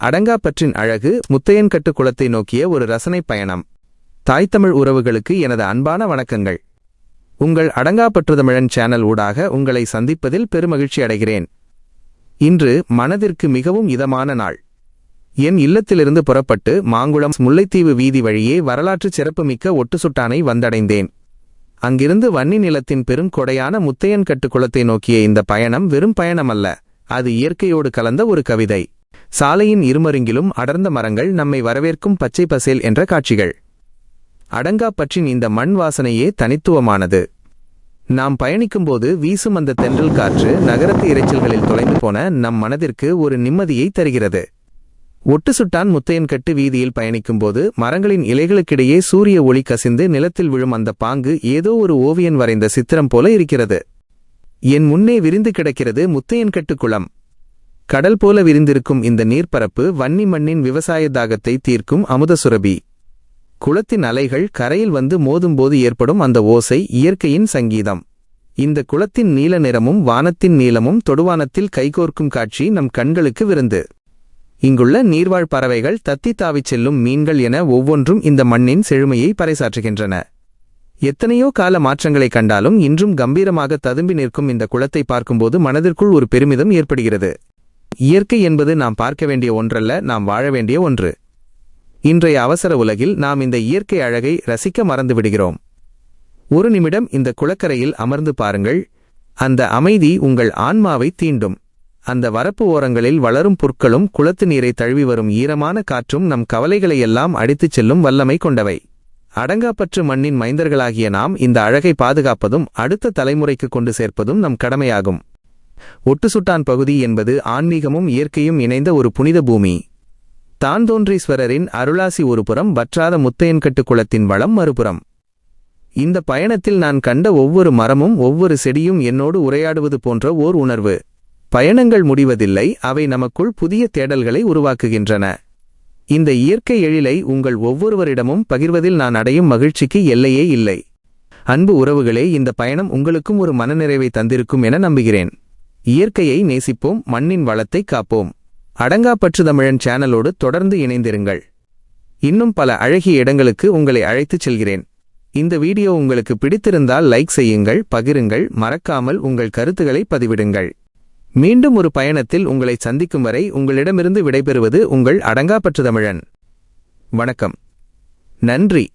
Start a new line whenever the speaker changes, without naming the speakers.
அடங்காப்பற்றின் அழகு முத்தையன்கட்டு குளத்தை நோக்கிய ஒரு ரசனை பயணம். தாய்த்தமிழ் உறவுகளுக்கு எனது அன்பான வணக்கங்கள். உங்கள் அடங்காப்பற்றுதமிழன் சேனல் ஊடாக உங்களை சந்திப்பதில் பெருமகிழ்ச்சி அடைகிறேன். இன்று மனதிற்கு மிகவும் இதமான நாள். என் இல்லத்திலிருந்து புறப்பட்டு மாங்குளம் முல்லைத்தீவு வீதி வழியே வரலாற்று சிறப்புமிக்க ஒட்டுசுட்டானை வந்தடைந்தேன். அங்கிருந்து வன்னி நிலத்தின் பெருங்கொடையான முத்தையன்கட்டு குளத்தை நோக்கிய இந்த பயணம் வெறும் பயணமல்ல, அது இயற்கையோடு கலந்த ஒரு கவிதை. சாலையின் இருமருங்கிலும் அடர்ந்த மரங்கள் நம்மை வரவேற்கும் பச்சை பசேல் என்ற காட்சிகள். அடங்காப்பற்றின் இந்த மண் வாசனையே தனித்துவமானது. நாம் பயணிக்கும்போது வீசும் அந்த தென்றல் காற்று நகரத்து இரைச்சல்களில் தொலைந்து போன நம் மனதிற்கு ஒரு நிம்மதியை தருகிறது. ஒட்டுசுட்டான் முத்தையன்கட்டு வீதியில் பயணிக்கும்போது மரங்களின் இலைகளுக்கிடையே சூரிய ஒளி கசிந்து நிலத்தில் விழும் அந்த பாங்கு ஏதோ ஒரு ஓவியன் வரைந்த சித்திரம் போல இருக்கிறது. என் முன்னே விரிந்து கிடக்கிறது முத்தையன்கட்டு குளம். கடல் போல விரிந்திருக்கும் இந்த நீர்ப்பரப்பு வன்னி மண்ணின் விவசாய தாகத்தை தீர்க்கும் அமுத சுரபி. குளத்தின் அலைகள் கரையில் வந்து மோதும்போது ஏற்படும் அந்த ஓசை இயற்கையின் சங்கீதம். இந்த குளத்தின் நீல நிறமும் வானத்தின் நீளமும் தொடுவானத்தில் கைகோர்க்கும் காட்சி நம் கண்களுக்கு விருந்து. இங்குள்ள நீர்வாழ் பறவைகள், தத்தி தாவிச் செல்லும் மீன்கள் என ஒவ்வொன்றும் இந்த மண்ணின் செழுமையை பறைசாற்றுகின்றன. எத்தனையோ கால மாற்றங்களை கண்டாலும் இன்றும் கம்பீரமாக ததும்பி நிற்கும் இந்த குளத்தை பார்க்கும்போது மனதிற்குள் ஒரு பெருமிதம் ஏற்படுகிறது. இயற்கை என்பது நாம் பார்க்க வேண்டிய ஒன்றல்ல, நாம் வாழ வேண்டிய ஒன்று. இன்றைய அவசர உலகில் நாம் இந்த இயற்கை அழகை ரசிக்க மறந்து விடுகிறோம். ஒரு நிமிடம் இந்த குளக்கரையில் அமர்ந்து பாருங்கள். அந்த அமைதி உங்கள் ஆன்மாவை தீண்டும். அந்த வரப்பு ஓரங்களில் வளரும் புற்களும் குளத்து நீரை தழுவி வரும் ஈரமான காற்றும் நம் கவலைகளையெல்லாம் அடித்துச் செல்லும் வல்லமை கொண்டவை. அடங்காப்பற்று மண்ணின் மைந்தர்களாகிய நாம் இந்த அழகை பாதுகாப்பதும் அடுத்த தலைமுறைக்கு கொண்டு சேர்ப்பதும் நம் கடமையாகும். ஒட்டுசுட்டான் பகுதி என்பது ஆன்மீகமும் இயற்கையும் இணைந்த ஒரு புனித பூமி. தான்தோன்றீஸ்வரரின் அருளாசி ஒருபுறம், வற்றாத முத்தையன்கட்டு குளத்தின் வளம் மறுபுறம். இந்த பயணத்தில் நான் கண்ட ஒவ்வொரு மரமும் ஒவ்வொரு செடியும் என்னோடு உரையாடுவது போன்ற ஓர் உணர்வு. பயணங்கள் முடிவதில்லை, அவை நமக்குள் புதிய தேடல்களை உருவாக்குகின்றன. இந்த இயற்கை எழிலை உங்கள் ஒவ்வொருவரிடமும் பகிர்வதில் நான் அடையும் மகிழ்ச்சிக்கு எல்லையே இல்லை. அன்பு உறவுகளே, இந்த பயணம் உங்களுக்கும் ஒரு மனநிறைவை தந்திருக்கும் என நம்புகிறேன். இயற்கையை நேசிப்போம், மண்ணின் வளத்தை காப்போம். அடங்காப்பற்றுதமிழன் சேனலோடு தொடர்ந்து இணைந்திருங்கள். இன்னும் பல அழகிய இடங்களுக்கு உங்களை அழைத்துச் செல்கிறேன். இந்த வீடியோ உங்களுக்கு பிடித்திருந்தால் லைக் செய்யுங்கள், பகிருங்கள், மறக்காமல் உங்கள் கருத்துக்களை பதிவிடுங்கள். மீண்டும் ஒரு பயணத்தில் உங்களை சந்திக்கும் வரை உங்களிடமிருந்து விடைபெறுவது உங்கள் அடங்காப்பற்றுதமிழன். வணக்கம். நன்றி.